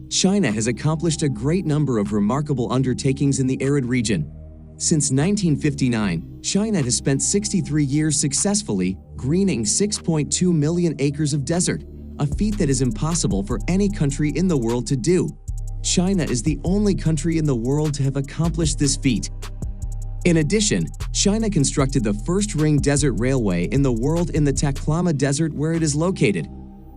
China has accomplished a great number of remarkable undertakings in the arid region. Since 1959, China has spent 63 years successfully greening 6.2 million acres of desert, a feat that is impossible for any country in the world to do. China is the only country in the world to have accomplished this feat. In addition, China constructed the first ring desert railway in the world in the Taklama Desert where it is located.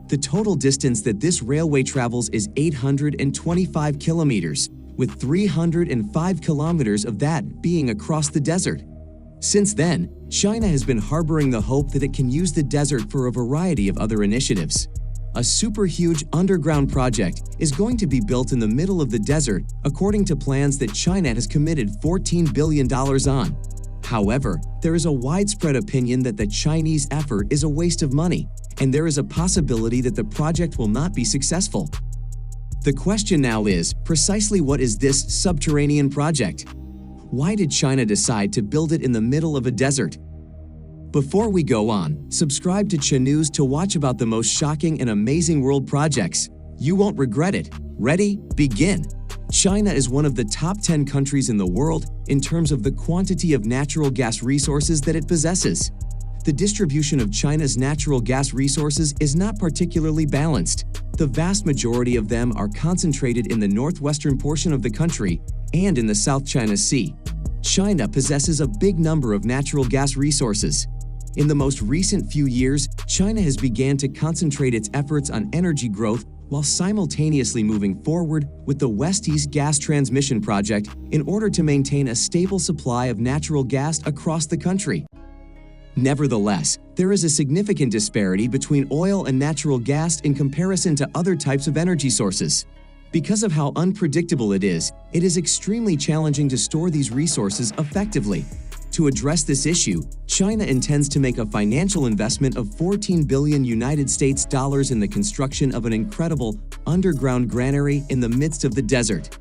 The total distance that this railway travels is 825 kilometers, with 305 kilometers of that being across the desert. Since then, China has been harboring the hope that it can use the desert for a variety of other initiatives. A super huge underground project is going to be built in the middle of the desert according to plans that China has committed $14 billion on. However, there is a widespread opinion that the Chinese effort is a waste of money, and there is a possibility that the project will not be successful. The question now is, precisely what is this subterranean project? Why did China decide to build it in the middle of a desert? Before we go on, subscribe to Cha News to watch about the most shocking and amazing world projects. You won't regret it. Ready? Begin! China is one of the top 10 countries in the world in terms of the quantity of natural gas resources that it possesses. The distribution of China's natural gas resources is not particularly balanced. The vast majority of them are concentrated in the northwestern portion of the country and in the South China Sea. China possesses a big number of natural gas resources. In the most recent few years, China has begun to concentrate its efforts on energy growth while simultaneously moving forward with the West-East Gas Transmission Project in order to maintain a stable supply of natural gas across the country. Nevertheless, there is a significant disparity between oil and natural gas in comparison to other types of energy sources. Because of how unpredictable it is extremely challenging to store these resources effectively. To address this issue, China intends to make a financial investment of $14 billion in the construction of an incredible underground granary in the midst of the desert.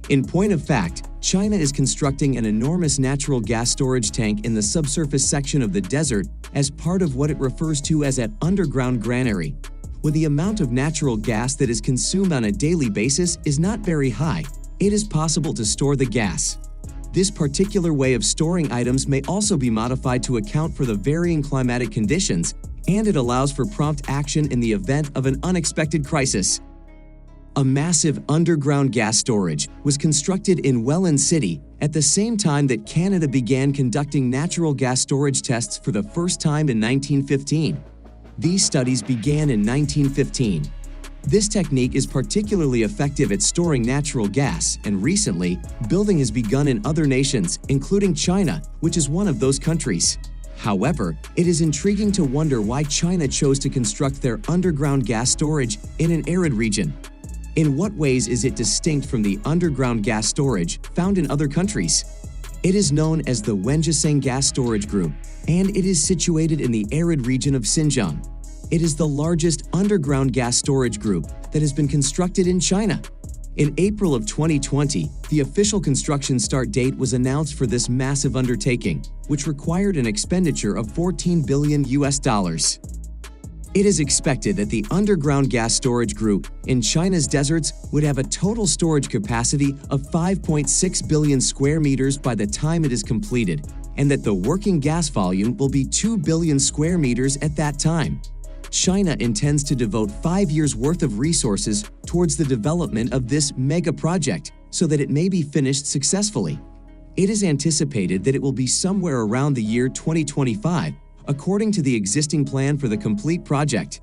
In point of fact, China is constructing an enormous natural gas storage tank in the subsurface section of the desert as part of what it refers to as an underground granary. When the amount of natural gas that is consumed on a daily basis is not very high, it is possible to store the gas. This particular way of storing items may also be modified to account for the varying climatic conditions, and it allows for prompt action in the event of an unexpected crisis. A massive underground gas storage was constructed in Welland City at the same time that Canada began conducting natural gas storage tests for the first time in 1915. These studies began in 1915. This technique is particularly effective at storing natural gas, and recently, building has begun in other nations, including China, which is one of those countries. However, it is intriguing to wonder why China chose to construct their underground gas storage in an arid region. In what ways is it distinct from the underground gas storage found in other countries? It is known as the Wenjaseng Gas Storage Group, and it is situated in the arid region of Xinjiang. It is the largest underground gas storage group that has been constructed in China. In April of 2020, the official construction start date was announced for this massive undertaking, which required an expenditure of $14 billion. It is expected that the underground gas storage group in China's deserts would have a total storage capacity of 5.6 billion square meters by the time it is completed, and that the working gas volume will be 2 billion square meters at that time. China intends to devote 5 years' worth of resources towards the development of this mega project so that it may be finished successfully. It is anticipated that it will be somewhere around the year 2025, according to the existing plan for the complete project.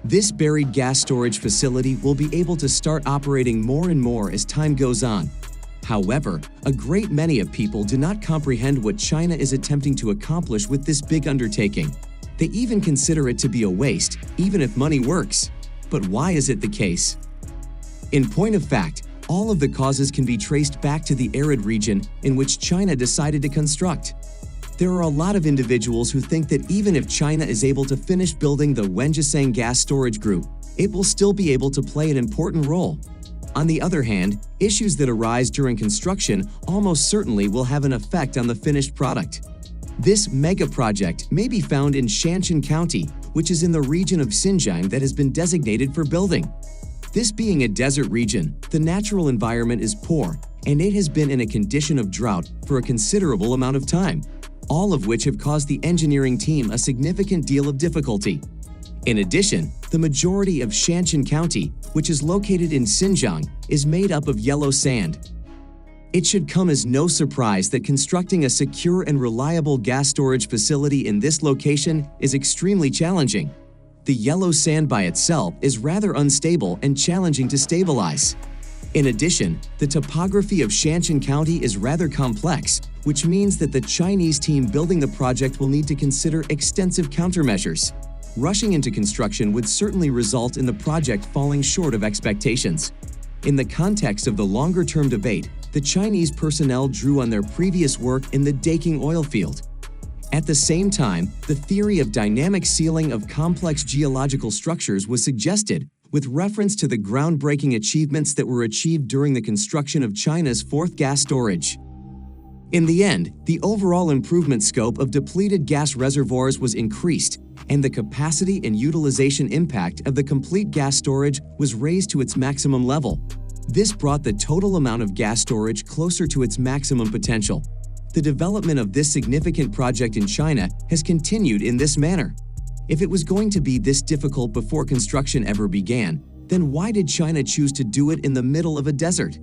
This buried gas storage facility will be able to start operating more and more as time goes on. However, a great many of people do not comprehend what China is attempting to accomplish with this big undertaking. They even consider it to be a waste, even if money works. But why is it the case? In point of fact, all of the causes can be traced back to the arid region in which China decided to construct. There are a lot of individuals who think that even if China is able to finish building the Wenjaseng Gas Storage Group, it will still be able to play an important role. On the other hand, issues that arise during construction almost certainly will have an effect on the finished product. This mega project may be found in Shanshan County, which is in the region of Xinjiang that has been designated for building. This being a desert region, the natural environment is poor, and it has been in a condition of drought for a considerable amount of time, all of which have caused the engineering team a significant deal of difficulty. In addition, the majority of Shanxi County, which is located in Xinjiang, is made up of yellow sand. It should come as no surprise that constructing a secure and reliable gas storage facility in this location is extremely challenging. The yellow sand by itself is rather unstable and challenging to stabilize. In addition, the topography of Shanxi County is rather complex, which means that the Chinese team building the project will need to consider extensive countermeasures. Rushing into construction would certainly result in the project falling short of expectations. In the context of the longer-term debate, the Chinese personnel drew on their previous work in the Daking oil field. At the same time, the theory of dynamic sealing of complex geological structures was suggested, with reference to the groundbreaking achievements that were achieved during the construction of China's fourth gas storage. In the end, the overall improvement scope of depleted gas reservoirs was increased, and the capacity and utilization impact of the complete gas storage was raised to its maximum level. This brought the total amount of gas storage closer to its maximum potential. The development of this significant project in China has continued in this manner. If it was going to be this difficult before construction ever began, then why did China choose to do it in the middle of a desert?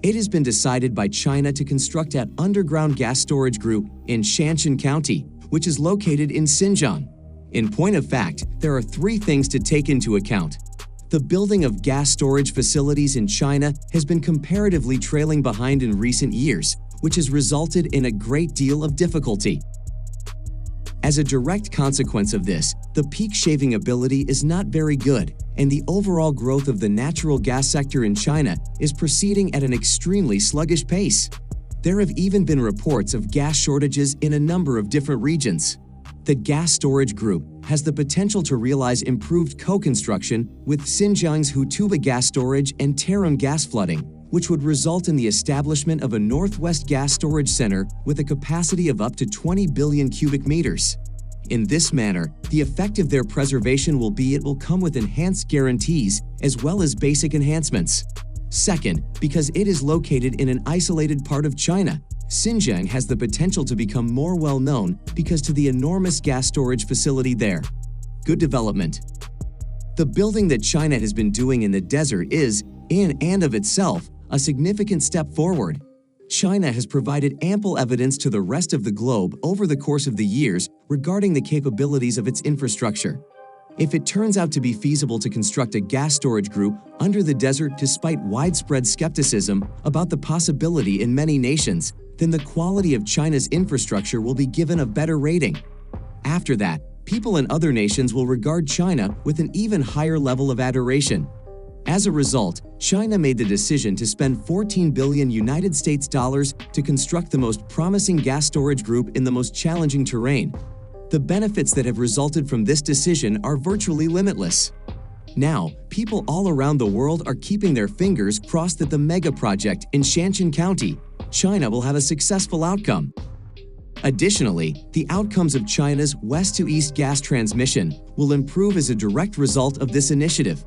It has been decided by China to construct an underground gas storage group in Shanxi County, which is located in Xinjiang. In point of fact, there are three things to take into account. The building of gas storage facilities in China has been comparatively trailing behind in recent years, which has resulted in a great deal of difficulty. As a direct consequence of this, the peak shaving ability is not very good, and the overall growth of the natural gas sector in China is proceeding at an extremely sluggish pace. There have even been reports of gas shortages in a number of different regions. The gas storage group has the potential to realize improved co-construction with Xinjiang's Hutuba gas storage and Tarim gas flooding, which would result in the establishment of a Northwest gas storage center with a capacity of up to 20 billion cubic meters. In this manner, the effect of their preservation will be it will come with enhanced guarantees as well as basic enhancements. Second, because it is located in an isolated part of China, Xinjiang has the potential to become more well-known because to the enormous gas storage facility there. Good development. The building that China has been doing in the desert is, in and of itself, a significant step forward. China has provided ample evidence to the rest of the globe over the course of the years regarding the capabilities of its infrastructure. If it turns out to be feasible to construct a gas storage group under the desert despite widespread skepticism about the possibility in many nations, then the quality of China's infrastructure will be given a better rating. After that, people in other nations will regard China with an even higher level of adoration. As a result, China made the decision to spend 14 billion United States dollars to construct the most promising gas storage group in the most challenging terrain. The benefits that have resulted from this decision are virtually limitless. Now, people all around the world are keeping their fingers crossed that the mega project in Shanxi County, China will have a successful outcome. Additionally, the outcomes of China's west-to-east gas transmission will improve as a direct result of this initiative.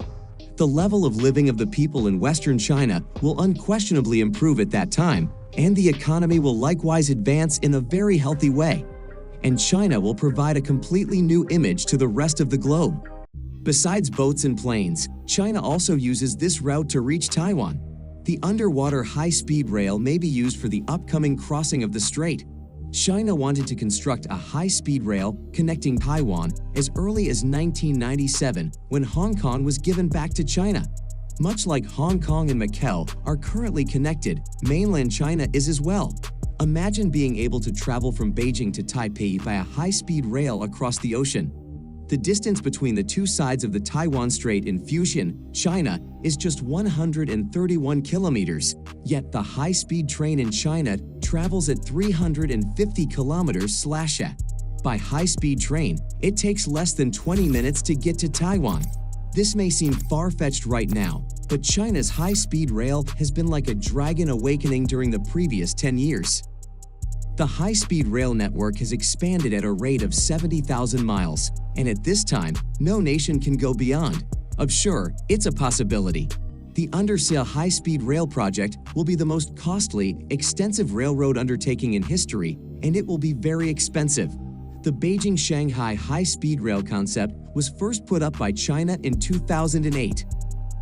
The level of living of the people in Western China will unquestionably improve at that time, and the economy will likewise advance in a very healthy way. And China will provide a completely new image to the rest of the globe. Besides boats and planes, China also uses this route to reach Taiwan. The underwater high-speed rail may be used for the upcoming crossing of the strait. China wanted to construct a high-speed rail connecting Taiwan as early as 1997 when Hong Kong was given back to China. Much like Hong Kong and Macau are currently connected, mainland China is as well. Imagine being able to travel from Beijing to Taipei by a high-speed rail across the ocean. The distance between the two sides of the Taiwan Strait in Fujian, China, is just 131 kilometers, yet the high-speed train in China travels at 350 kilometers/h. By high-speed train, it takes less than 20 minutes to get to Taiwan. This may seem far-fetched right now, but China's high-speed rail has been like a dragon awakening during the previous 10 years. The high-speed rail network has expanded at a rate of 70,000 miles, and at this time, no nation can go beyond. Sure, it's a possibility, The Undersea high-speed rail project will be the most costly, extensive railroad undertaking in history, and it will be very expensive. The Beijing-Shanghai high-speed rail concept was first put up by China in 2008.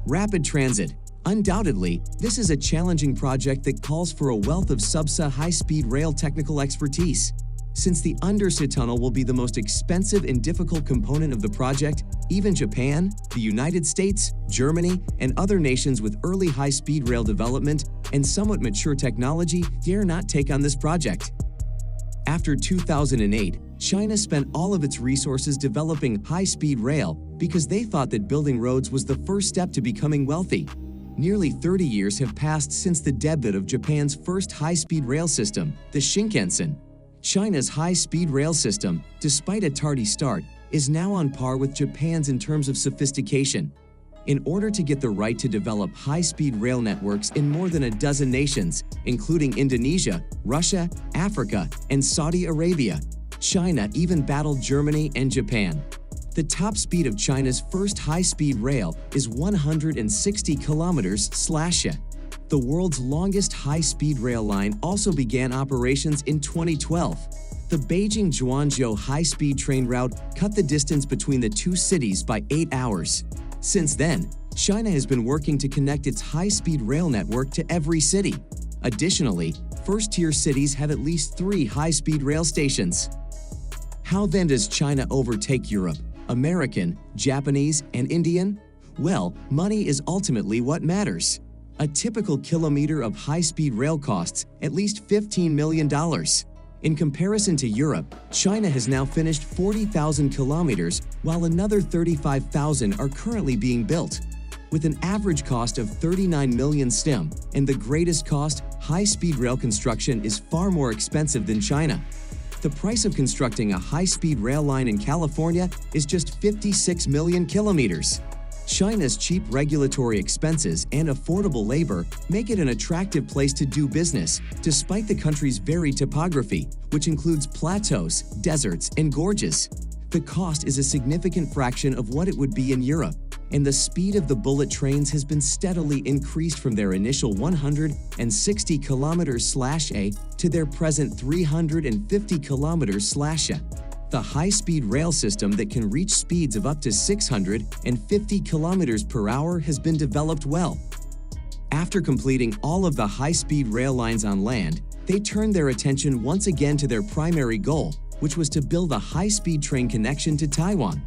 Rapid transit. Undoubtedly, this is a challenging project that calls for a wealth of Subsea high-speed rail technical expertise. Since the undersea tunnel will be the most expensive and difficult component of the project, even Japan, the United States, Germany, and other nations with early high-speed rail development and somewhat mature technology dare not take on this project. After 2008, China spent all of its resources developing high-speed rail because they thought that building roads was the first step to becoming wealthy. Nearly 30 years have passed since the debut of Japan's first high-speed rail system, the Shinkansen. China's high-speed rail system, despite a tardy start, is now on par with Japan's in terms of sophistication. In order to get the right to develop high-speed rail networks in more than a dozen nations, including Indonesia, Russia, Africa, and Saudi Arabia, China even battled Germany and Japan. The top speed of China's first high-speed rail is 160 km/h. The world's longest high-speed rail line also began operations in 2012. The Beijing-Zhuangzhou high-speed train route cut the distance between the two cities by 8 hours. Since then, China has been working to connect its high-speed rail network to every city. Additionally, first-tier cities have at least 3 high-speed rail stations. How then does China overtake Europe, American, Japanese, and Indian? Well, money is ultimately what matters. A typical kilometer of high-speed rail costs at least $15 million. In comparison to Europe, China has now finished 40,000 kilometers, while another 35,000 are currently being built. With an average cost of 39 million stim and the greatest cost, high-speed rail construction is far more expensive than China. The price of constructing a high-speed rail line in California is just 56 million kilometers. China's cheap regulatory expenses and affordable labor make it an attractive place to do business, despite the country's varied topography, which includes plateaus, deserts, and gorges. The cost is a significant fraction of what it would be in Europe, and the speed of the bullet trains has been steadily increased from their initial 160 km/h to their present 350 km/h. The high-speed rail system that can reach speeds of up to 650 km/h has been developed well. After completing all of the high-speed rail lines on land, they turned their attention once again to their primary goal, which was to build a high-speed train connection to Taiwan.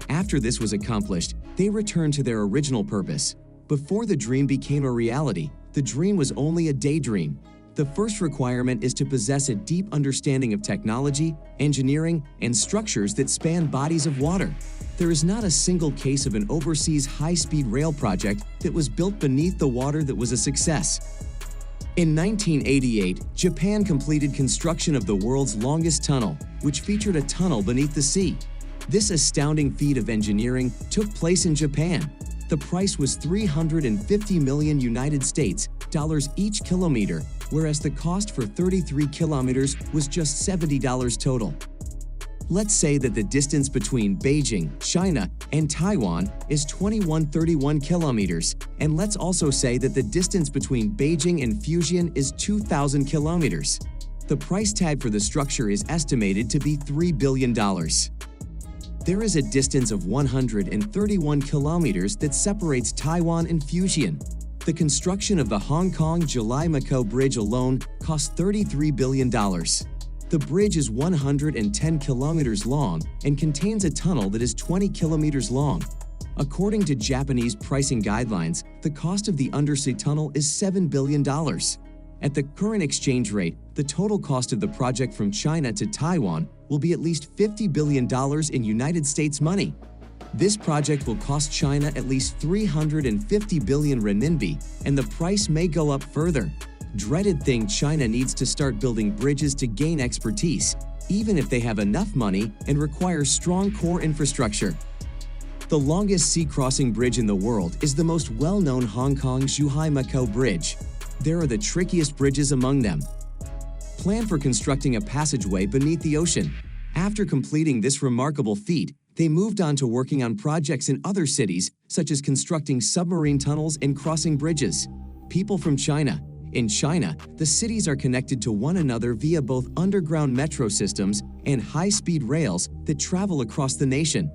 After this was accomplished, they returned to their original purpose. Before the dream became a reality, the dream was only a daydream. The first requirement is to possess a deep understanding of technology, engineering, and structures that span bodies of water. There is not a single case of an overseas high-speed rail project that was built beneath the water that was a success. In 1988, Japan completed construction of the world's longest tunnel, which featured a tunnel beneath the sea. This astounding feat of engineering took place in Japan. The price was 350 million United States dollars each kilometer, whereas the cost for 33 kilometers was just $70 total. Let's say that the distance between Beijing, China, and Taiwan is 2131 kilometers, and let's also say that the distance between Beijing and Fujian is 2,000 kilometers. The price tag for the structure is estimated to be $3 billion. There is a distance of 131 kilometers that separates Taiwan and Fujian. The construction of the Hong Kong-July-Macau Bridge alone cost $33 billion. The bridge is 110 kilometers long and contains a tunnel that is 20 kilometers long. According to Japanese pricing guidelines, the cost of the undersea tunnel is $7 billion. At the current exchange rate, the total cost of the project from China to Taiwan will be at least $50 billion in United States money. This project will cost China at least 350 billion renminbi, and the price may go up further. Dreaded thing, China needs to start building bridges to gain expertise, even if they have enough money and require strong core infrastructure. The longest sea-crossing bridge in the world is the most well-known Hong Kong-Zhuhai-Macau Bridge. There are the trickiest bridges among them. Plan for constructing a passageway beneath the ocean. After completing this remarkable feat, They moved on to working on projects in other cities, such as constructing submarine tunnels and crossing bridges. People from China. In China, the cities are connected to one another via both underground metro systems and high-speed rails that travel across the nation.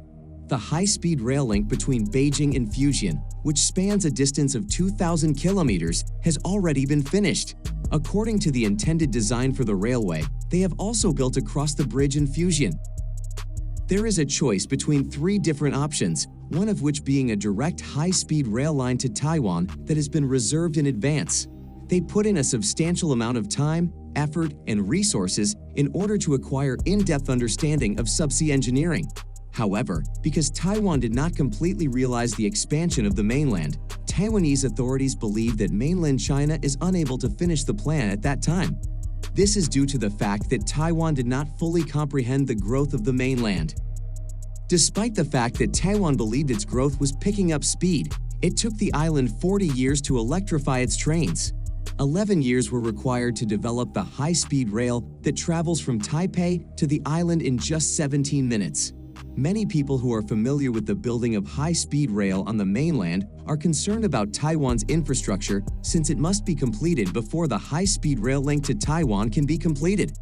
The high-speed rail link between Beijing and Fujian, which spans a distance of 2,000 kilometers, has already been finished. According to the intended design for the railway, they have also built across the bridge in Fujian. There is a choice between 3 different options, one of which being a direct high-speed rail line to Taiwan that has been reserved in advance. They put in a substantial amount of time, effort, and resources in order to acquire in-depth understanding of subsea engineering. However, because Taiwan did not completely realize the expansion of the mainland, Taiwanese authorities believe that mainland China is unable to finish the plan at that time. This is due to the fact that Taiwan did not fully comprehend the growth of the mainland. Despite the fact that Taiwan believed its growth was picking up speed, it took the island 40 years to electrify its trains. 11 years were required to develop the high-speed rail that travels from Taipei to the island in just 17 minutes. Many people who are familiar with the building of high-speed rail on the mainland are concerned about Taiwan's infrastructure since it must be completed before the high-speed rail link to Taiwan can be completed.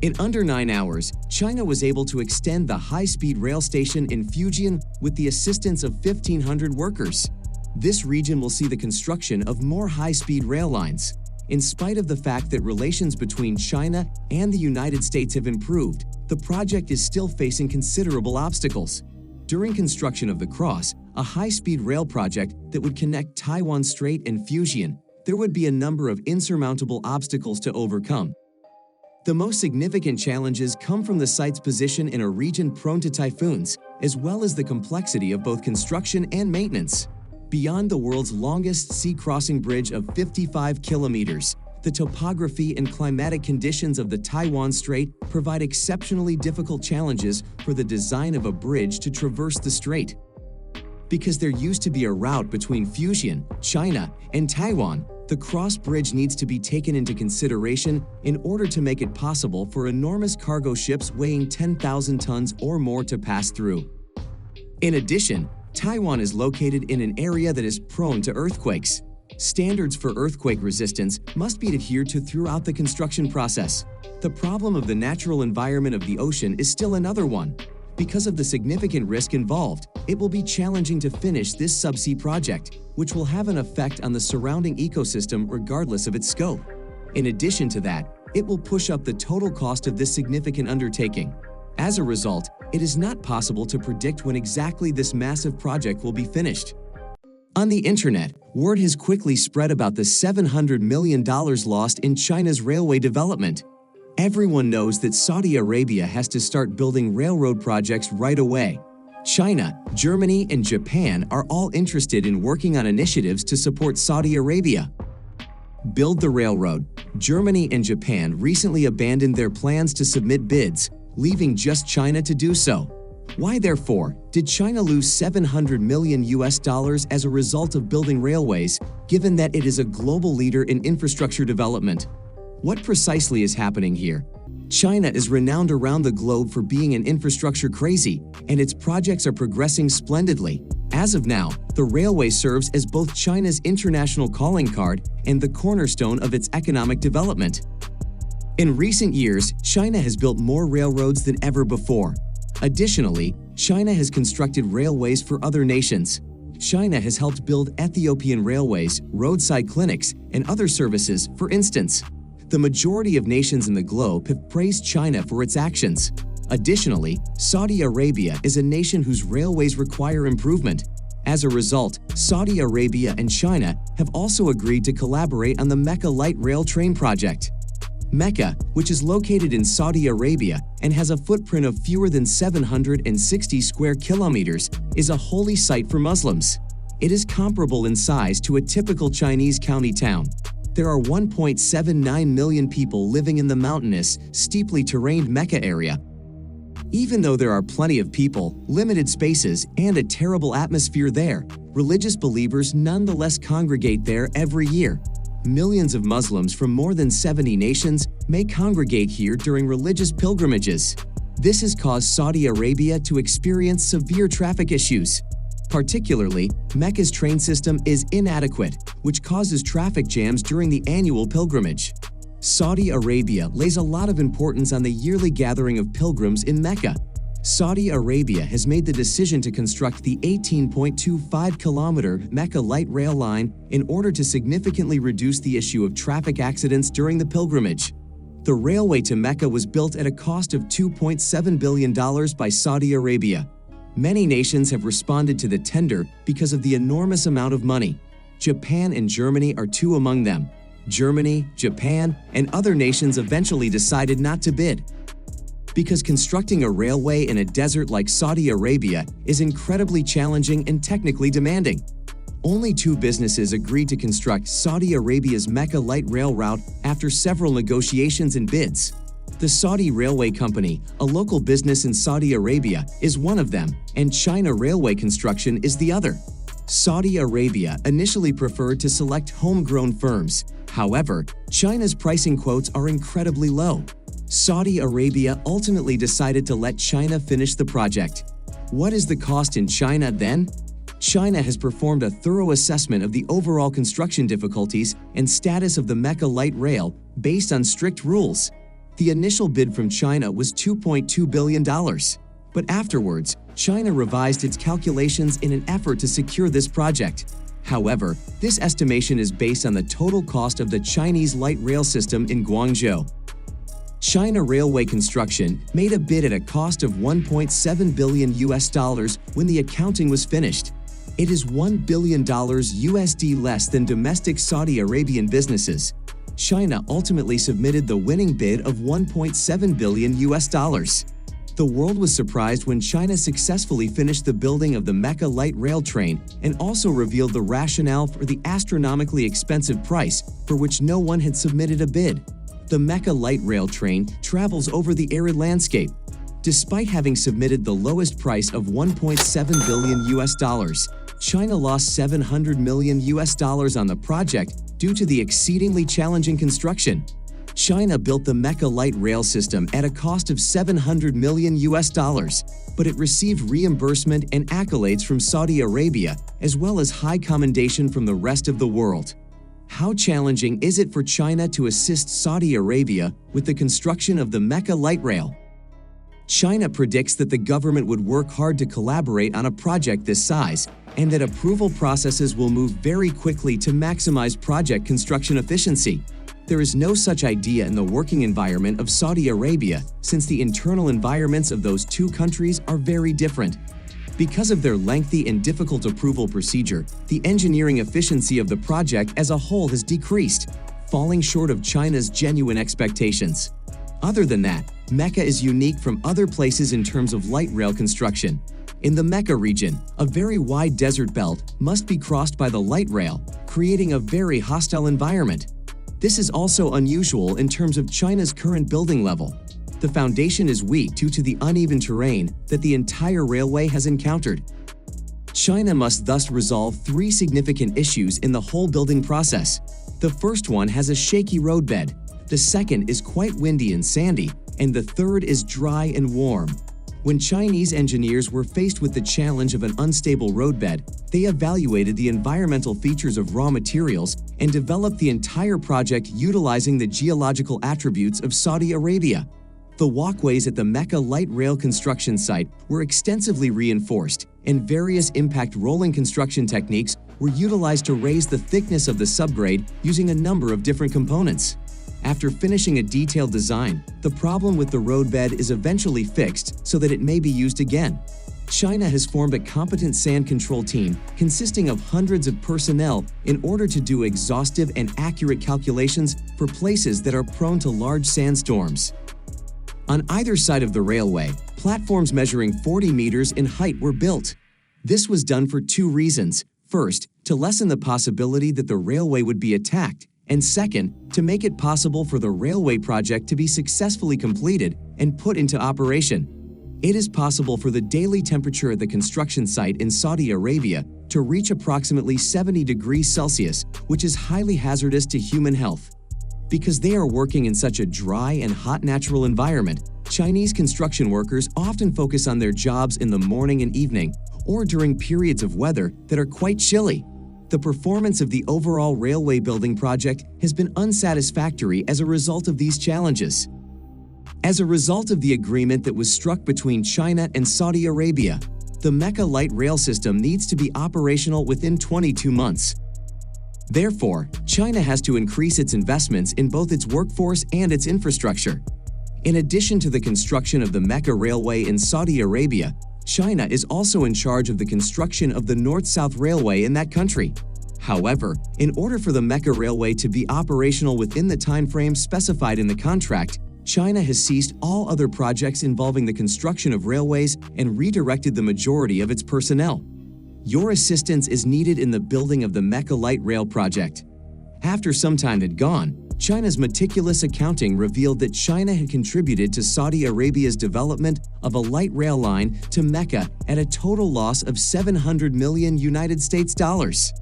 In under 9 hours, China was able to extend the high-speed rail station in Fujian with the assistance of 1,500 workers. This region will see the construction of more high-speed rail lines. In spite of the fact that relations between China and the United States have improved, the project is still facing considerable obstacles. During construction of the Cross, a high-speed rail project that would connect Taiwan Strait and Fujian, there would be a number of insurmountable obstacles to overcome. The most significant challenges come from the site's position in a region prone to typhoons, as well as the complexity of both construction and maintenance. Beyond the world's longest sea-crossing bridge of 55 kilometers, the topography and climatic conditions of the Taiwan Strait provide exceptionally difficult challenges for the design of a bridge to traverse the strait. Because there used to be a route between Fujian, China, and Taiwan, the cross bridge needs to be taken into consideration in order to make it possible for enormous cargo ships weighing 10,000 tons or more to pass through. In addition, Taiwan is located in an area that is prone to earthquakes. Standards for earthquake resistance must be adhered to throughout the construction process. The problem of the natural environment of the ocean is still another one. Because of the significant risk involved, it will be challenging to finish this subsea project, which will have an effect on the surrounding ecosystem regardless of its scope. In addition to that, it will push up the total cost of this significant undertaking. As a result, it is not possible to predict when exactly this massive project will be finished. On the internet, word has quickly spread about the $700 million lost in China's railway development. Everyone knows that Saudi Arabia has to start building railroad projects right away. China, Germany, and Japan are all interested in working on initiatives to support Saudi Arabia. Build the railroad. Germany and Japan recently abandoned their plans to submit bids, leaving just China to do so. Why, therefore, did China lose $700 million as a result of building railways, given that it is a global leader in infrastructure development? What precisely is happening here? China is renowned around the globe for being an infrastructure crazy, and its projects are progressing splendidly. As of now, the railway serves as both China's international calling card and the cornerstone of its economic development. In recent years, China has built more railroads than ever before. Additionally, China has constructed railways for other nations. China has helped build Ethiopian railways, roadside clinics, and other services, for instance. The majority of nations in the globe have praised China for its actions. Additionally, Saudi Arabia is a nation whose railways require improvement. As a result, Saudi Arabia and China have also agreed to collaborate on the Mecca Light Rail train project. Mecca, which is located in Saudi Arabia and has a footprint of fewer than 760 square kilometers, is a holy site for Muslims. It is comparable in size to a typical Chinese county town. There are 1.79 million people living in the mountainous, steeply terrained Mecca area. Even though there are plenty of people, limited spaces, and a terrible atmosphere there, religious believers nonetheless congregate there every year. Millions of Muslims from more than 70 nations may congregate here during religious pilgrimages. This has caused Saudi Arabia to experience severe traffic issues. Particularly, Mecca's train system is inadequate, which causes traffic jams during the annual pilgrimage. Saudi Arabia lays a lot of importance on the yearly gathering of pilgrims in Mecca. Saudi Arabia has made the decision to construct the 18.25-kilometer Mecca Light Rail line in order to significantly reduce the issue of traffic accidents during the pilgrimage. The railway to Mecca was built at a cost of $2.7 billion by Saudi Arabia. Many nations have responded to the tender because of the enormous amount of money. Japan and Germany are two among them. Germany, Japan, and other nations eventually decided not to bid. Because constructing a railway in a desert like Saudi Arabia is incredibly challenging and technically demanding. Only two businesses agreed to construct Saudi Arabia's Mecca Light Rail route after several negotiations and bids. The Saudi Railway Company, a local business in Saudi Arabia, is one of them, and China Railway Construction is the other. Saudi Arabia initially preferred to select homegrown firms. However, China's pricing quotes are incredibly low. Saudi Arabia ultimately decided to let China finish the project. What is the cost in China then? China has performed a thorough assessment of the overall construction difficulties and status of the Mecca Light Rail based on strict rules. The initial bid from China was $2.2 billion. But afterwards, China revised its calculations in an effort to secure this project. However, this estimation is based on the total cost of the Chinese light rail system in Guangzhou. China Railway Construction made a bid at a cost of $1.7 billion when the accounting was finished. It is $1 billion less than domestic Saudi Arabian businesses. China ultimately submitted the winning bid of $1.7 billion. The world was surprised when China successfully finished the building of the Mecca Light Rail train and also revealed the rationale for the astronomically expensive price for which no one had submitted a bid. The Mecca Light Rail train travels over the arid landscape. Despite having submitted the lowest price of $1.7 billion, China lost $700 million on the project due to the exceedingly challenging construction. China built the Mecca Light Rail system at a cost of $700 million, but it received reimbursement and accolades from Saudi Arabia, as well as high commendation from the rest of the world. How challenging is it for China to assist Saudi Arabia with the construction of the Mecca Light Rail? China predicts that the government would work hard to collaborate on a project this size, and that approval processes will move very quickly to maximize project construction efficiency. There is no such idea in the working environment of Saudi Arabia, since the internal environments of those two countries are very different. Because of their lengthy and difficult approval procedure, the engineering efficiency of the project as a whole has decreased, falling short of China's genuine expectations. Other than that, Mecca is unique from other places in terms of light rail construction. In the Mecca region, a very wide desert belt must be crossed by the light rail, creating a very hostile environment. This is also unusual in terms of China's current building level. The foundation is weak due to the uneven terrain that the entire railway has encountered. China must thus resolve three significant issues in the whole building process. The first one has a shaky roadbed, the second is quite windy and sandy, and the third is dry and warm. When Chinese engineers were faced with the challenge of an unstable roadbed, they evaluated the environmental features of raw materials and developed the entire project utilizing the geological attributes of Saudi Arabia. The walkways at the Mecca Light Rail construction site were extensively reinforced, and various impact rolling construction techniques were utilized to raise the thickness of the subgrade using a number of different components. After finishing a detailed design, the problem with the roadbed is eventually fixed so that it may be used again. China has formed a competent sand control team consisting of hundreds of personnel in order to do exhaustive and accurate calculations for places that are prone to large sandstorms. On either side of the railway, platforms measuring 40 meters in height were built. This was done for two reasons. First, to lessen the possibility that the railway would be attacked, and second, to make it possible for the railway project to be successfully completed and put into operation. It is possible for the daily temperature at the construction site in Saudi Arabia to reach approximately 70 degrees Celsius, which is highly hazardous to human health. Because they are working in such a dry and hot natural environment, Chinese construction workers often focus on their jobs in the morning and evening, or during periods of weather that are quite chilly. The performance of the overall railway building project has been unsatisfactory as a result of these challenges. As a result of the agreement that was struck between China and Saudi Arabia, the Mecca Light Rail system needs to be operational within 22 months. Therefore, China has to increase its investments in both its workforce and its infrastructure. In addition to the construction of the Mecca Railway in Saudi Arabia, China is also in charge of the construction of the North-South Railway in that country. However, in order for the Mecca Railway to be operational within the timeframe specified in the contract, China has ceased all other projects involving the construction of railways and redirected the majority of its personnel. Your assistance is needed in the building of the Mecca Light Rail project. After some time had gone, China's meticulous accounting revealed that China had contributed to Saudi Arabia's development of a light rail line to Mecca at a total loss of $700 million United States dollars.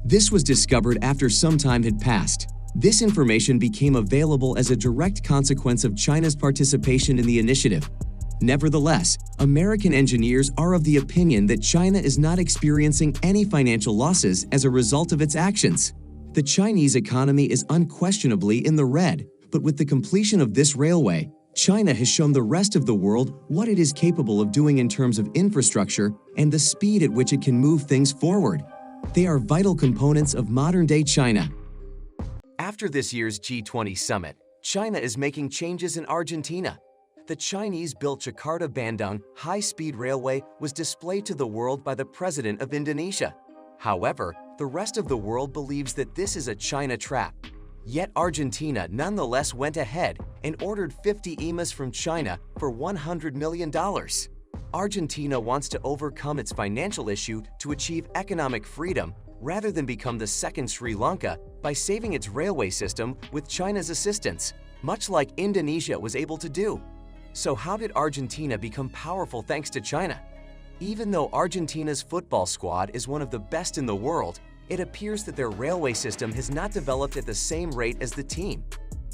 This was discovered after some time had passed. This information became available as a direct consequence of China's participation in the initiative. Nevertheless, American engineers are of the opinion that China is not experiencing any financial losses as a result of its actions. The Chinese economy is unquestionably in the red, but with the completion of this railway, China has shown the rest of the world what it is capable of doing in terms of infrastructure and the speed at which it can move things forward. They are vital components of modern-day China. After this year's G20 summit, China is making changes in Argentina. The Chinese-built Jakarta-Bandung high-speed railway was displayed to the world by the president of Indonesia. However, the rest of the world believes that this is a China trap. Yet Argentina nonetheless went ahead and ordered 50 EMAs from China for $100 million. Argentina wants to overcome its financial issue to achieve economic freedom rather than become the second Sri Lanka by saving its railway system with China's assistance, much like Indonesia was able to do. So how did Argentina become powerful thanks to China? Even though Argentina's football squad is one of the best in the world, it appears that their railway system has not developed at the same rate as the team.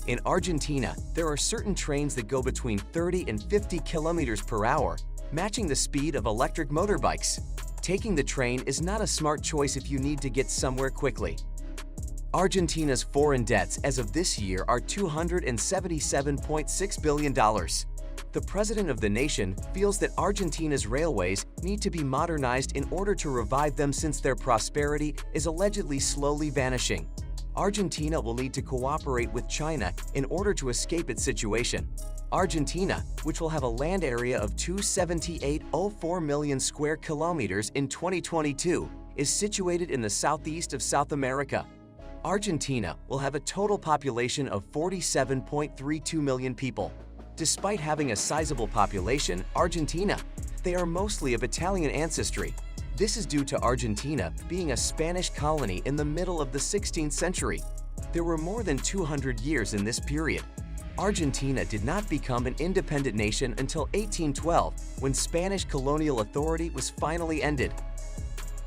In Argentina, there are certain trains that go between 30 and 50 kilometers per hour, matching the speed of electric motorbikes. Taking the train is not a smart choice if you need to get somewhere quickly. Argentina's foreign debts as of this year are $277.6 billion. The president of the nation feels that Argentina's railways need to be modernized in order to revive them since their prosperity is allegedly slowly vanishing. Argentina will need to cooperate with China in order to escape its situation. Argentina, which will have a land area of 278.04 million square kilometers in 2022, is situated in the southeast of South America. Argentina will have a total population of 47.32 million people. Despite having a sizable population, they are mostly of Italian ancestry. This is due to Argentina being a Spanish colony in the middle of the 16th century. There were more than 200 years in this period. Argentina did not become an independent nation until 1812, when Spanish colonial authority was finally ended.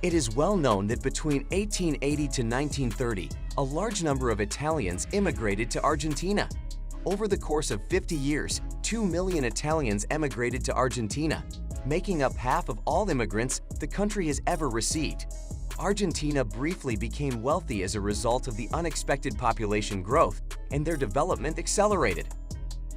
It is well known that between 1880 to 1930, a large number of Italians immigrated to Argentina. Over the course of 50 years, 2 million Italians emigrated to Argentina, making up half of all immigrants the country has ever received. Argentina briefly became wealthy as a result of the unexpected population growth, and their development accelerated.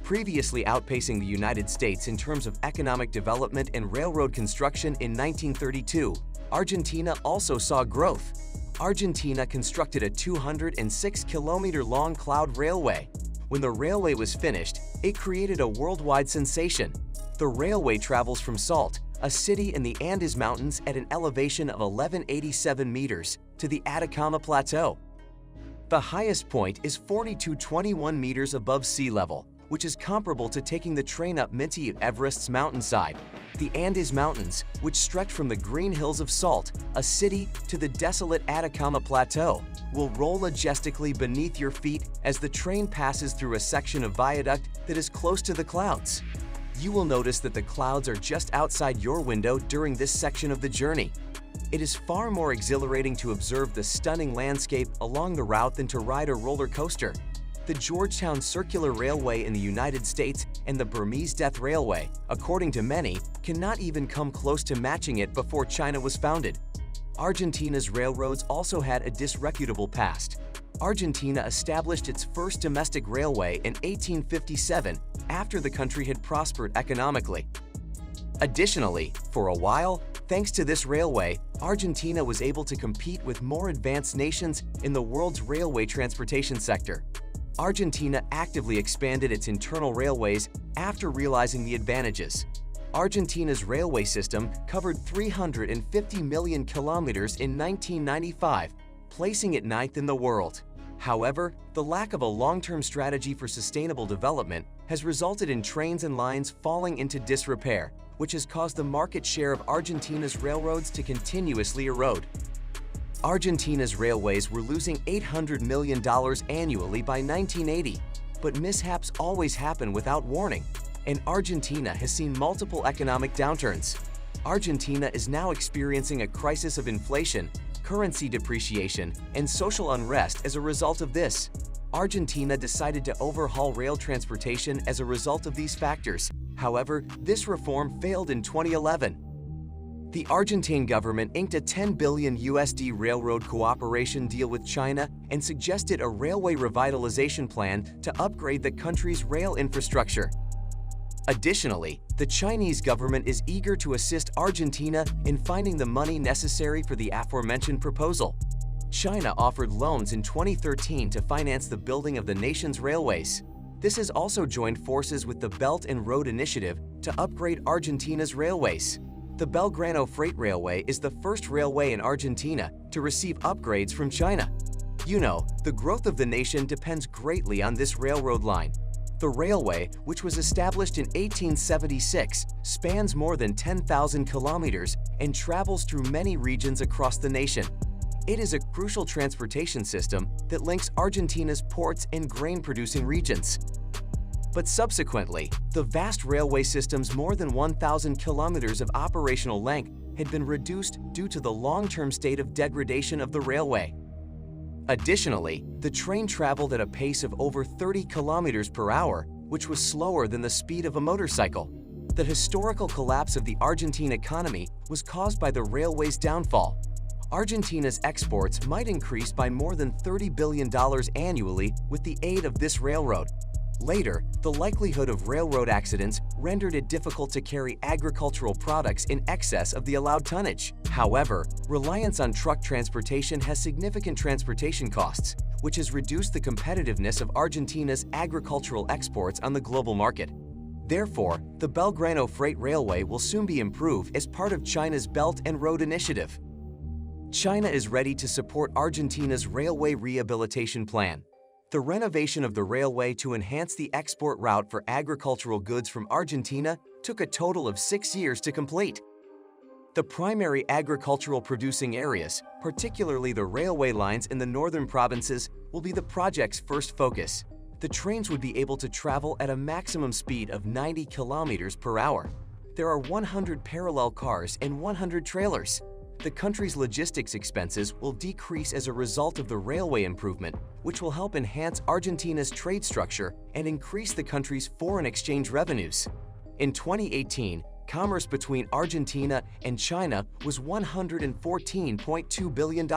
Previously outpacing the United States in terms of economic development and railroad construction in 1932, Argentina also saw growth. Argentina constructed a 206-kilometer-long cloud railway. When the railway was finished, it created a worldwide sensation. The railway travels from Salta, a city in the Andes Mountains at an elevation of 1187 meters, to the Atacama Plateau. The highest point is 4221 meters above sea level, which is comparable to taking the train up Mount Everest's mountainside. The Andes Mountains, which stretch from the green hills of Salta, a city, to the desolate Atacama Plateau, will roll majestically beneath your feet as the train passes through a section of viaduct that is close to the clouds. You will notice that the clouds are just outside your window during this section of the journey. It is far more exhilarating to observe the stunning landscape along the route than to ride a roller coaster. the Georgetown Circular Railway in the United States, and the Burmese Death Railway, according to many, cannot even come close to matching it before China was founded. Argentina's railroads also had a disreputable past. Argentina established its first domestic railway in 1857 after the country had prospered economically. Additionally, for a while, thanks to this railway, Argentina was able to compete with more advanced nations in the world's railway transportation sector. Argentina actively expanded its internal railways after realizing the advantages. Argentina's railway system covered 350 million kilometers in 1995, placing it ninth in the world. However, the lack of a long-term strategy for sustainable development has resulted in trains and lines falling into disrepair, which has caused the market share of Argentina's railroads to continuously erode. Argentina's railways were losing $800 million annually by 1980, but mishaps always happen without warning, and Argentina has seen multiple economic downturns. Argentina is now experiencing a crisis of inflation, currency depreciation, and social unrest as a result of this. Argentina decided to overhaul rail transportation as a result of these factors. However, this reform failed in 2011. The Argentine government inked a $10 billion railroad cooperation deal with China and suggested a railway revitalization plan to upgrade the country's rail infrastructure. Additionally, the Chinese government is eager to assist Argentina in finding the money necessary for the aforementioned proposal. China offered loans in 2013 to finance the building of the nation's railways. This has also joined forces with the Belt and Road Initiative to upgrade Argentina's railways. The Belgrano Freight Railway is the first railway in Argentina to receive upgrades from China. You know, the growth of the nation depends greatly on this railroad line. The railway, which was established in 1876, spans more than 10,000 kilometers and travels through many regions across the nation. It is a crucial transportation system that links Argentina's ports and grain-producing regions. But subsequently, the vast railway system's more than 1,000 kilometers of operational length had been reduced due to the long-term state of degradation of the railway. Additionally, the train traveled at a pace of over 30 kilometers per hour, which was slower than the speed of a motorcycle. The historical collapse of the Argentine economy was caused by the railway's downfall. Argentina's exports might increase by more than $30 billion annually with the aid of this railroad. Later, the likelihood of railroad accidents rendered it difficult to carry agricultural products in excess of the allowed tonnage. However, reliance on truck transportation has significant transportation costs, which has reduced the competitiveness of Argentina's agricultural exports on the global market. Therefore, the Belgrano Freight Railway will soon be improved as part of China's Belt and Road Initiative. China is ready to support Argentina's railway rehabilitation plan. The renovation of the railway to enhance the export route for agricultural goods from Argentina took a total of 6 years to complete. The primary agricultural producing areas, particularly the railway lines in the northern provinces, will be the project's first focus. The trains would be able to travel at a maximum speed of 90 kilometers per hour. There are 100 parallel cars and 100 trailers. The country's logistics expenses will decrease as a result of the railway improvement, which will help enhance Argentina's trade structure and increase the country's foreign exchange revenues. In 2018, commerce between Argentina and China was $114.2 billion.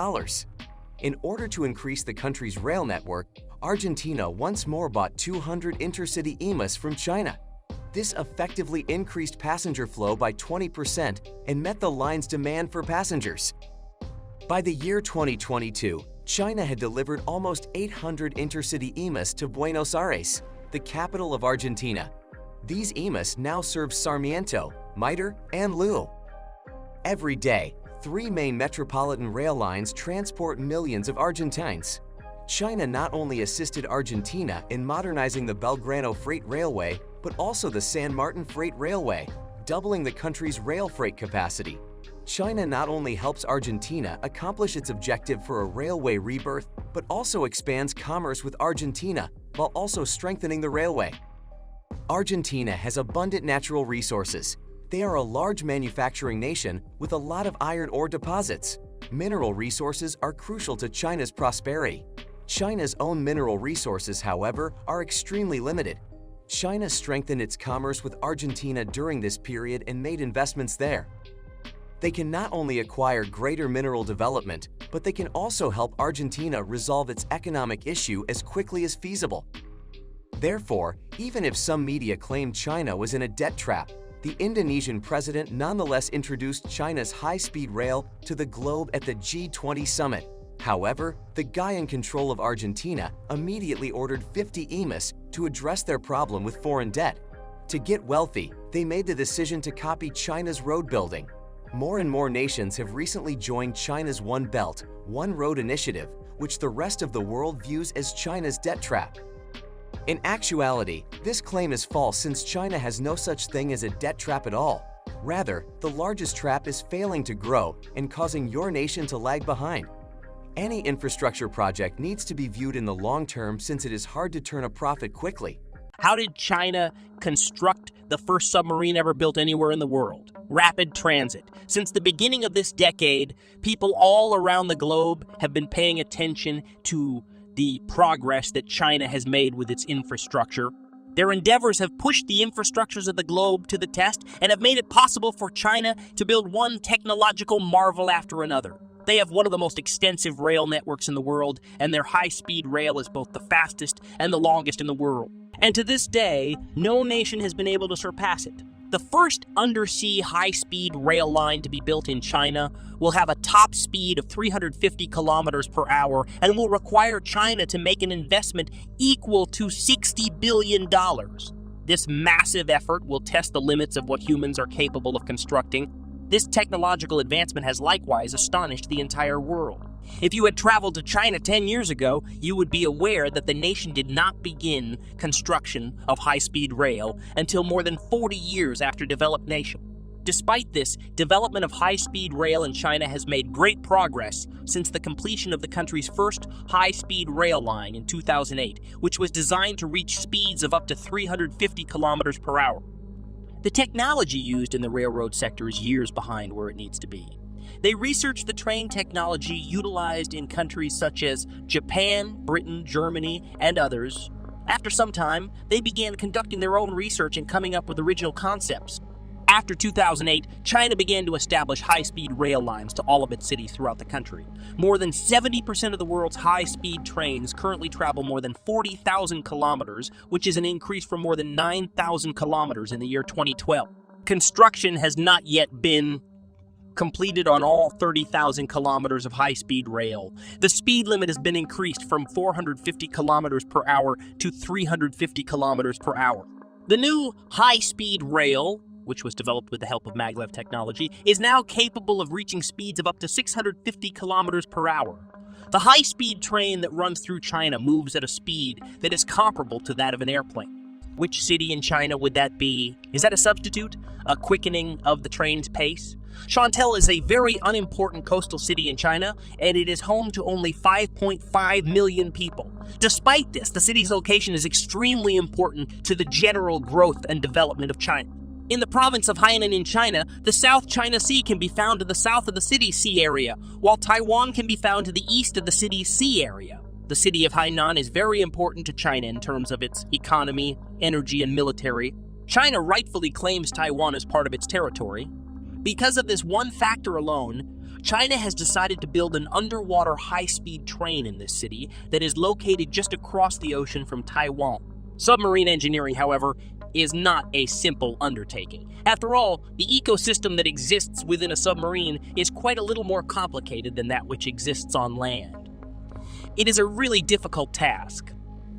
In order to increase the country's rail network, Argentina once more bought 200 intercity EMAs from China. This effectively increased passenger flow by 20% and met the line's demand for passengers. By the year 2022, China had delivered almost 800 intercity EMAs to Buenos Aires, the capital of Argentina. These EMAs now serve Sarmiento, Mitre, and Lille. Every day, 3 main metropolitan rail lines transport millions of Argentines. China not only assisted Argentina in modernizing the Belgrano Freight Railway, but also the San Martin Freight Railway, doubling the country's rail freight capacity. China not only helps Argentina accomplish its objective for a railway rebirth, but also expands commerce with Argentina while also strengthening the railway. Argentina has abundant natural resources. They are a large manufacturing nation with a lot of iron ore deposits. Mineral resources are crucial to China's prosperity. China's own mineral resources, however, are extremely limited. China strengthened its commerce with Argentina during this period and made investments there. They can not only acquire greater mineral development, but they can also help Argentina resolve its economic issue as quickly as feasible. Therefore, even if some media claimed China was in a debt trap, the Indonesian president nonetheless introduced China's high-speed rail to the globe at the G20 summit. However, the guy in control of Argentina immediately ordered 50 EMAs to address their problem with foreign debt. To get wealthy, they made the decision to copy China's road building. More and more nations have recently joined China's One Belt, One Road initiative, which the rest of the world views as China's debt trap. In actuality, this claim is false since China has no such thing as a debt trap at all. Rather, the largest trap is failing to grow and causing your nation to lag behind. Any infrastructure project needs to be viewed in the long term since it is hard to turn a profit quickly. How did China construct the first submarine ever built anywhere in the world? Rapid transit. Since the beginning of this decade, people all around the globe have been paying attention to the progress that China has made with its infrastructure. Their endeavors have pushed the infrastructures of the globe to the test and have made it possible for China to build one technological marvel after another. They have one of the most extensive rail networks in the world, and their high-speed rail is both the fastest and the longest in the world. And to this day, no nation has been able to surpass it. The first undersea high-speed rail line to be built in China will have a top speed of 350 kilometers per hour and will require China to make an investment equal to $60 billion. This massive effort will test the limits of what humans are capable of constructing. This technological advancement has likewise astonished the entire world. If you had traveled to China 10 years ago, you would be aware that the nation did not begin construction of high-speed rail until more than 40 years after developed nation. Despite this, development of high-speed rail in China has made great progress since the completion of the country's first high-speed rail line in 2008, which was designed to reach speeds of up to 350 kilometers per hour. The technology used in the railroad sector is years behind where it needs to be. They researched the train technology utilized in countries such as Japan, Britain, Germany, and others. After some time, they began conducting their own research and coming up with original concepts. After 2008, China began to establish high-speed rail lines to all of its cities throughout the country. More than 70% of the world's high-speed trains currently travel more than 40,000 kilometers, which is an increase from more than 9,000 kilometers in the year 2012. Construction has not yet been completed on all 30,000 kilometers of high-speed rail. The speed limit has been increased from 450 kilometers per hour to 350 kilometers per hour. The new high-speed rail, which was developed with the help of maglev technology, is now capable of reaching speeds of up to 650 kilometers per hour. The high-speed train that runs through China moves at a speed that is comparable to that of an airplane. Which city in China would that be? Is that a substitute? A quickening of the train's pace? Shantel is a very unimportant coastal city in China, and it is home to only 5.5 million people. Despite this, the city's location is extremely important to the general growth and development of China. In the province of Hainan in China, the South China Sea can be found to the south of the city's sea area, while Taiwan can be found to the east of the city's sea area. The city of Hainan is very important to China in terms of its economy, energy, and military. China rightfully claims Taiwan as part of its territory. Because of this one factor alone, China has decided to build an underwater high-speed train in this city that is located just across the ocean from Taiwan. Submarine engineering, however, is not a simple undertaking. After all, the ecosystem that exists within a submarine is quite a little more complicated than that which exists on land. It is a really difficult task.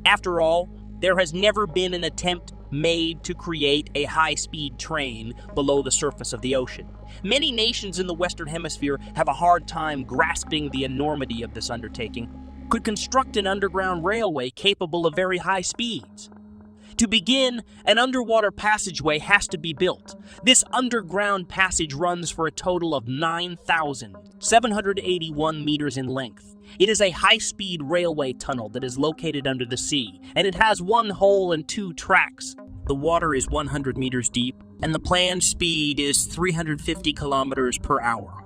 After all, there has never been an attempt made to create a high-speed train below the surface of the ocean. Many nations in the Western Hemisphere have a hard time grasping the enormity of this undertaking. Could construct an underground railway capable of very high speeds. To begin, an underwater passageway has to be built. This underground passage runs for a total of 9,781 meters in length. It is a high-speed railway tunnel that is located under the sea, and it has one hole and two tracks. The water is 100 meters deep, and the planned speed is 350 kilometers per hour.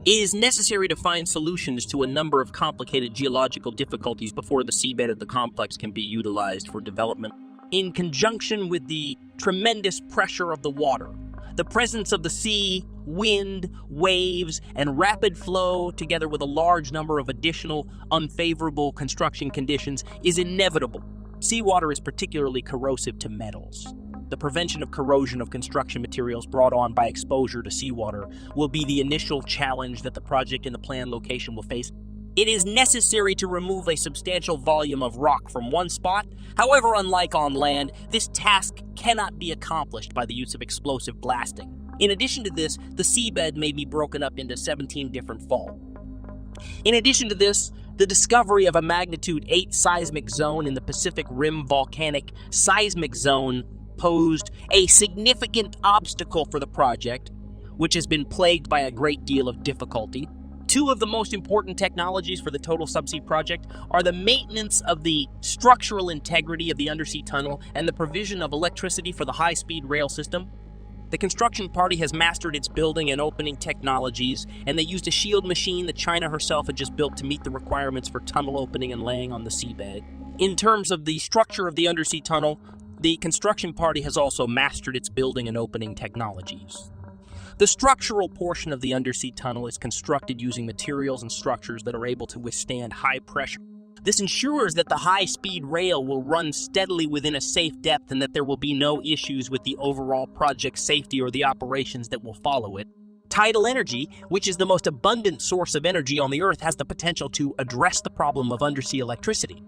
It is necessary to find solutions to a number of complicated geological difficulties before the seabed of the complex can be utilized for development. In conjunction with the tremendous pressure of the water, the presence of the sea, wind, waves, and rapid flow, together with a large number of additional unfavorable construction conditions, is inevitable. Seawater is particularly corrosive to metals. The prevention of corrosion of construction materials brought on by exposure to seawater will be the initial challenge that the project in the planned location will face. It is necessary to remove a substantial volume of rock from one spot. However, unlike on land, this task cannot be accomplished by the use of explosive blasting. In addition to this, the seabed may be broken up into 17 different faults. In addition to this, the discovery of a magnitude 8 seismic zone in the Pacific Rim volcanic seismic zone posed a significant obstacle for the project, which has been plagued by a great deal of difficulty. Two of the most important technologies for the total subsea project are the maintenance of the structural integrity of the undersea tunnel and the provision of electricity for the high-speed rail system. The construction party has mastered its building and opening technologies, and they used a shield machine that China herself had just built to meet the requirements for tunnel opening and laying on the seabed. In terms of the structure of the undersea tunnel, the construction party has also mastered its building and opening technologies. The structural portion of the undersea tunnel is constructed using materials and structures that are able to withstand high pressure. This ensures that the high-speed rail will run steadily within a safe depth and that there will be no issues with the overall project safety or the operations that will follow it. Tidal energy, which is the most abundant source of energy on the Earth, has the potential to address the problem of undersea electricity.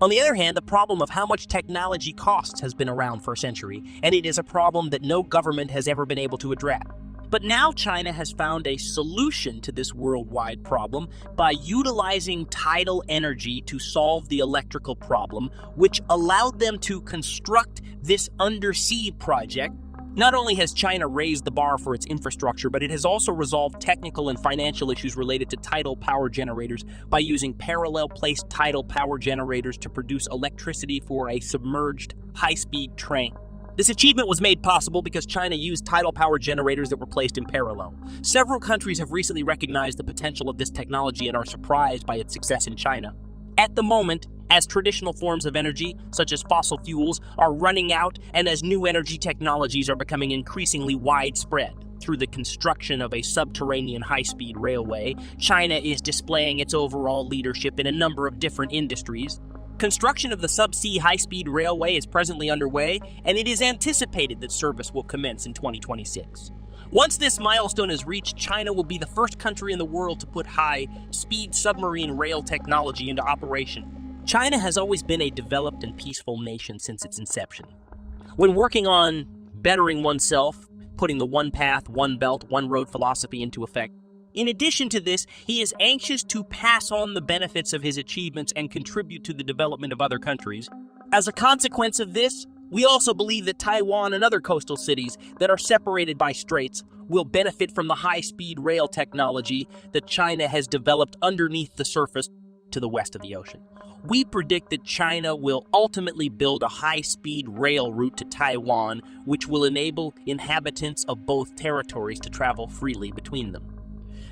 On the other hand, the problem of how much technology costs has been around for a century, and it is a problem that no government has ever been able to address. But now China has found a solution to this worldwide problem by utilizing tidal energy to solve the electrical problem, which allowed them to construct this undersea project. Not only has China raised the bar for its infrastructure, but it has also resolved technical and financial issues related to tidal power generators by using parallel-placed tidal power generators to produce electricity for a submerged high-speed train. This achievement was made possible because China used tidal power generators that were placed in parallel. Several countries have recently recognized the potential of this technology and are surprised by its success in China. At the moment, as traditional forms of energy, such as fossil fuels, are running out and as new energy technologies are becoming increasingly widespread through the construction of a subterranean high-speed railway, China is displaying its overall leadership in a number of different industries. Construction of the Subsea high-speed railway is presently underway, and it is anticipated that service will commence in 2026. Once this milestone is reached, China will be the first country in the world to put high-speed submarine rail technology into operation. China has always been a developed and peaceful nation since its inception. When working on bettering oneself, putting the one path, one belt, one road philosophy into effect, in addition to this, he is anxious to pass on the benefits of his achievements and contribute to the development of other countries. As a consequence of this, we also believe that Taiwan and other coastal cities that are separated by straits will benefit from the high-speed rail technology that China has developed underneath the surface to the west of the ocean. We predict that China will ultimately build a high-speed rail route to Taiwan, which will enable inhabitants of both territories to travel freely between them.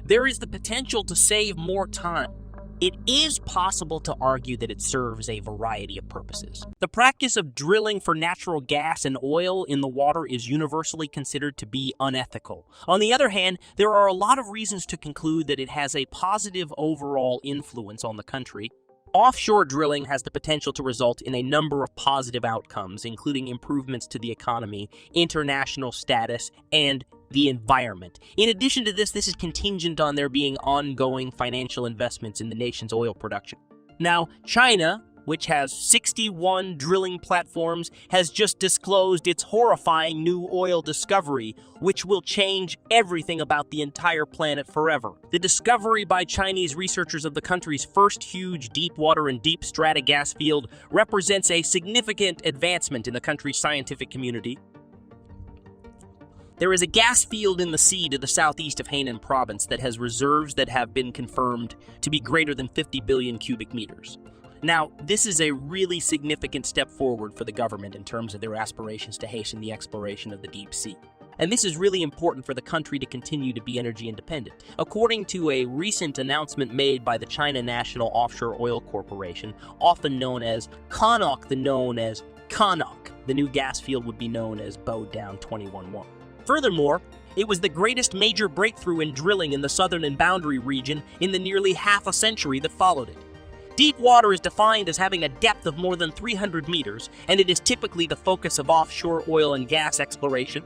There is the potential to save more time. It is possible to argue that it serves a variety of purposes. The practice of drilling for natural gas and oil in the water is universally considered to be unethical. On the other hand, there are a lot of reasons to conclude that it has a positive overall influence on the country. Offshore drilling has the potential to result in a number of positive outcomes, including improvements to the economy, international status, and the environment. In addition to this is contingent on there being ongoing financial investments in the nation's oil production. Now, China, which has 61 drilling platforms, has just disclosed its horrifying new oil discovery, which will change everything about the entire planet forever. The discovery by Chinese researchers of the country's first huge deep water and deep strata gas field represents a significant advancement in the country's scientific community. There is a gas field in the sea to the southeast of Hainan province that has reserves that have been confirmed to be greater than 50 billion cubic meters. Now, this is a really significant step forward for the government in terms of their aspirations to hasten the exploration of the deep sea. And this is really important for the country to continue to be energy independent. According to a recent announcement made by the China National Offshore Oil Corporation, often known as CNOOC, the new gas field would be known as Bowdown 21-1. Furthermore, it was the greatest major breakthrough in drilling in the southern and boundary region in the nearly half a century that followed it. Deep water is defined as having a depth of more than 300 meters, and it is typically the focus of offshore oil and gas exploration.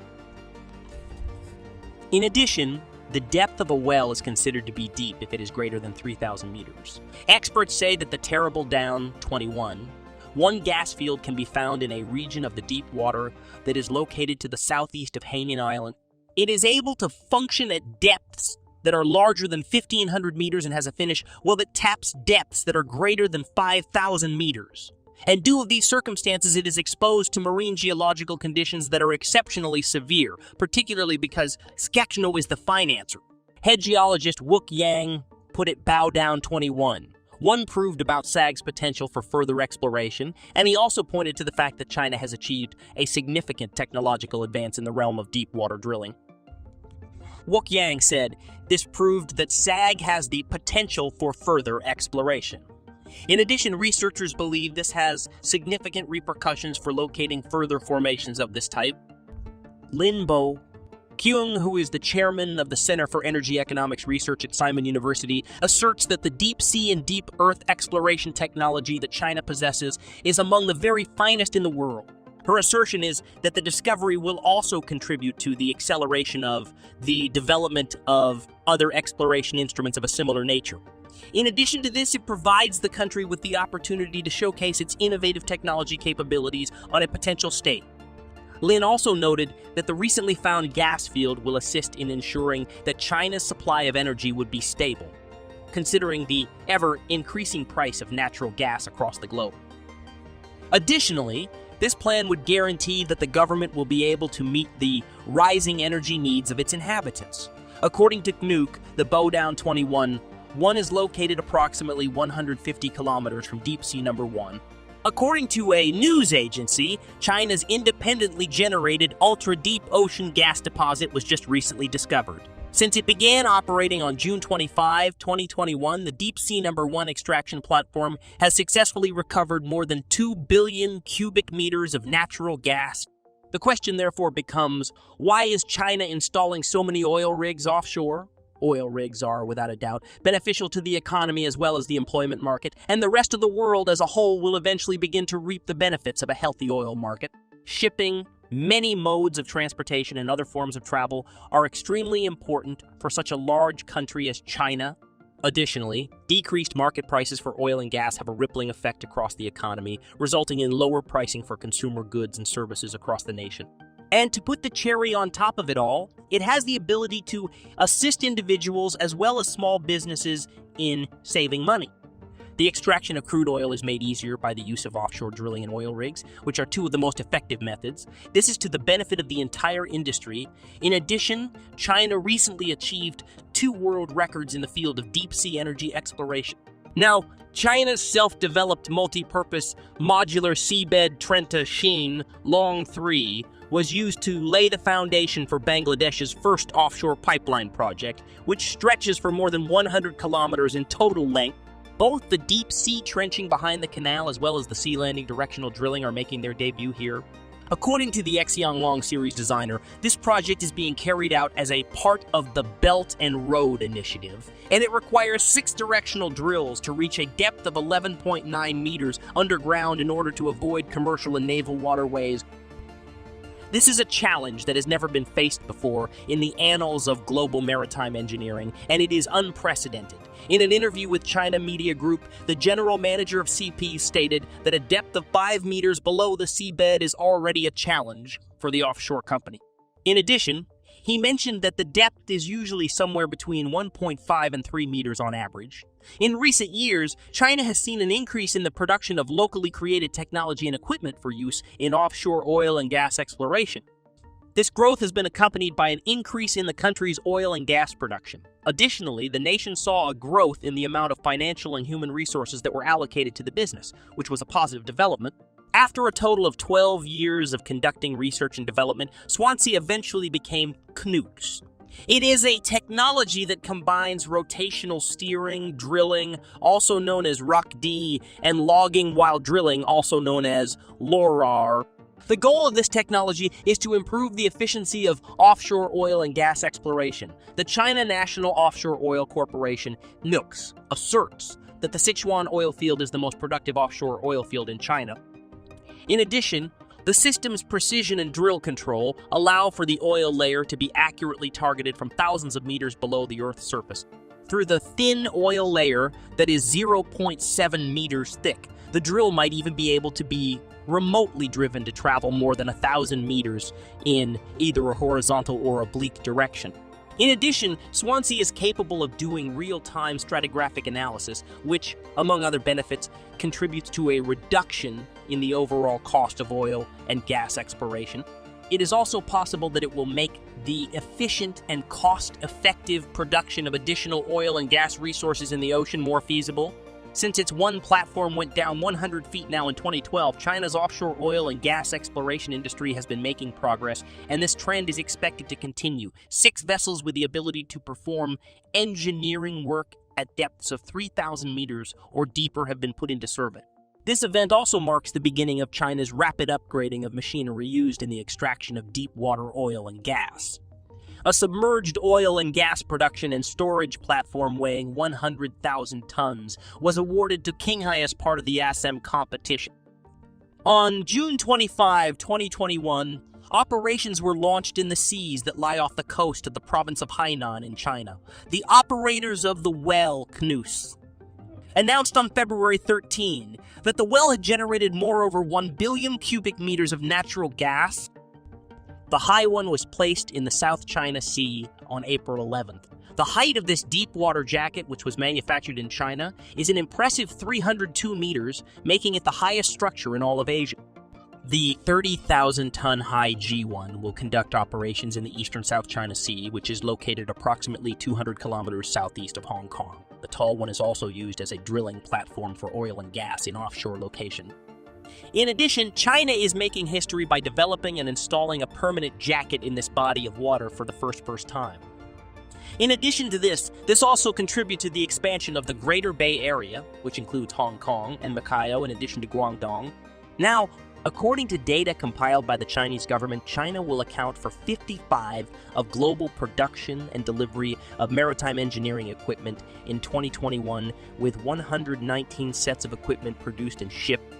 In addition, the depth of a well is considered to be deep if it is greater than 3,000 meters. Experts say that the terrible Down 21, one gas field, can be found in a region of the deep water that is located to the southeast of Hainan Island. It is able to function at depths that are larger than 1,500 meters and has a finish, well, that taps depths that are greater than 5,000 meters. And due to these circumstances, it is exposed to marine geological conditions that are exceptionally severe, particularly because Skechno is the financer. Head geologist Wook Yang put it Bowdown 21. One proved about SAG's potential for further exploration, and he also pointed to the fact that China has achieved a significant technological advance in the realm of deep water drilling. Wook Yang said, "This proved that SAG has the potential for further exploration." In addition, researchers believe this has significant repercussions for locating further formations of this type. Lin Bo Kyung, who is the chairman of the Center for Energy Economics Research at Simon University, asserts that the deep sea and deep earth exploration technology that China possesses is among the very finest in the world. Her assertion is that the discovery will also contribute to the acceleration of the development of other exploration instruments of a similar nature. In addition to this, it provides the country with the opportunity to showcase its innovative technology capabilities on a potential stage. Lin also noted that the recently found gas field will assist in ensuring that China's supply of energy would be stable, considering the ever-increasing price of natural gas across the globe. Additionally, this plan would guarantee that the government will be able to meet the rising energy needs of its inhabitants. According to CNOOC, the Bowdown 21 is located approximately 150 kilometers from Deep Sea Number 1. According to a news agency, China's independently generated ultra-deep ocean gas deposit was just recently discovered. Since it began operating on June 25, 2021, the Deep Sea Number 1 extraction platform has successfully recovered more than 2 billion cubic meters of natural gas. The question therefore becomes, why is China installing so many oil rigs offshore? Oil rigs are, without a doubt, beneficial to the economy as well as the employment market, and the rest of the world as a whole will eventually begin to reap the benefits of a healthy oil market. Shipping, many modes of transportation, and other forms of travel are extremely important for such a large country as China. Additionally, decreased market prices for oil and gas have a rippling effect across the economy, resulting in lower pricing for consumer goods and services across the nation. And to put the cherry on top of it all, it has the ability to assist individuals as well as small businesses in saving money. The extraction of crude oil is made easier by the use of offshore drilling and oil rigs, which are two of the most effective methods. This is to the benefit of the entire industry. In addition, China recently achieved 2 world records in the field of deep-sea energy exploration. Now, China's self-developed multi-purpose modular seabed Trenta Shin Long 3 was used to lay the foundation for Bangladesh's first offshore pipeline project, which stretches for more than 100 kilometers in total length. Both the deep sea trenching behind the canal as well as the sea landing directional drilling are making their debut here. According to the Xiang Long series designer, this project is being carried out as a part of the Belt and Road Initiative, and it requires 6 directional drills to reach a depth of 11.9 meters underground in order to avoid commercial and naval waterways. This is a challenge that has never been faced before in the annals of global maritime engineering, and it is unprecedented. In an interview with China Media Group, the general manager of CP stated that a depth of 5 meters below the seabed is already a challenge for the offshore company. In addition, he mentioned that the depth is usually somewhere between 1.5 and 3 meters on average. In recent years, China has seen an increase in the production of locally created technology and equipment for use in offshore oil and gas exploration. This growth has been accompanied by an increase in the country's oil and gas production. Additionally, the nation saw a growth in the amount of financial and human resources that were allocated to the business, which was a positive development. After a total of 12 years of conducting research and development, Subsea eventually became CNOOCs. It is a technology that combines rotational steering, drilling, also known as ROCD, and logging while drilling, also known as LORAR. The goal of this technology is to improve the efficiency of offshore oil and gas exploration. The China National Offshore Oil Corporation, NOOCs, asserts that the Sichuan oil field is the most productive offshore oil field in China. In addition, the system's precision and drill control allow for the oil layer to be accurately targeted from thousands of meters below the Earth's surface. Through the thin oil layer that is 0.7 meters thick, the drill might even be able to be remotely driven to travel more than 1,000 meters in either a horizontal or oblique direction. In addition, Subsea is capable of doing real-time stratigraphic analysis, which, among other benefits, contributes to a reduction in the overall cost of oil and gas exploration. It is also possible that it will make the efficient and cost-effective production of additional oil and gas resources in the ocean more feasible. Since its one platform went down 100 feet now in 2012, China's offshore oil and gas exploration industry has been making progress, and this trend is expected to continue. 6 vessels with the ability to perform engineering work at depths of 3,000 meters or deeper have been put into service. This event also marks the beginning of China's rapid upgrading of machinery used in the extraction of deep water oil and gas. A submerged oil and gas production and storage platform weighing 100,000 tons was awarded to Qinghai as part of the ASEM competition. On June 25, 2021, operations were launched in the seas that lie off the coast of the province of Hainan in China. The operators of the well, CNOOCs, announced on February 13 that the well had generated over 1 billion cubic meters of natural gas. The high one was placed in the South China Sea on April 11th. The height of this deep water jacket, which was manufactured in China, is an impressive 302 meters, making it the highest structure in all of Asia. The 30,000-ton high G1 will conduct operations in the eastern South China Sea, which is located approximately 200 kilometers southeast of Hong Kong. The tall one is also used as a drilling platform for oil and gas in offshore location. In addition, China is making history by developing and installing a permanent jacket in this body of water for the first time. In addition to this also contributes to the expansion of the Greater Bay Area, which includes Hong Kong and Macau in addition to Guangdong. Now, according to data compiled by the Chinese government, China will account for 55% of global production and delivery of maritime engineering equipment in 2021, with 119 sets of equipment produced and shipped.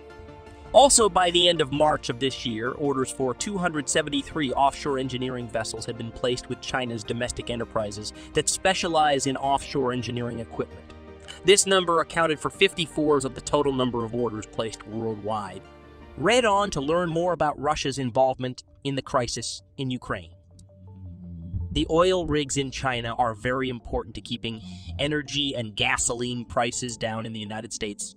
Also, by the end of March of this year, orders for 273 offshore engineering vessels had been placed with China's domestic enterprises that specialize in offshore engineering equipment. This number accounted for 54% of the total number of orders placed worldwide. Read on to learn more about Russia's involvement in the crisis in Ukraine. The oil rigs in China are very important to keeping energy and gasoline prices down in the United States.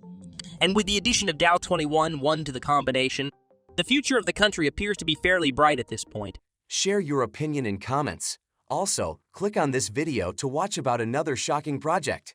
And with the addition of Dow 21, 1 to the combination, the future of the country appears to be fairly bright at this point. Share your opinion in comments. Also, click on this video to watch about another shocking project.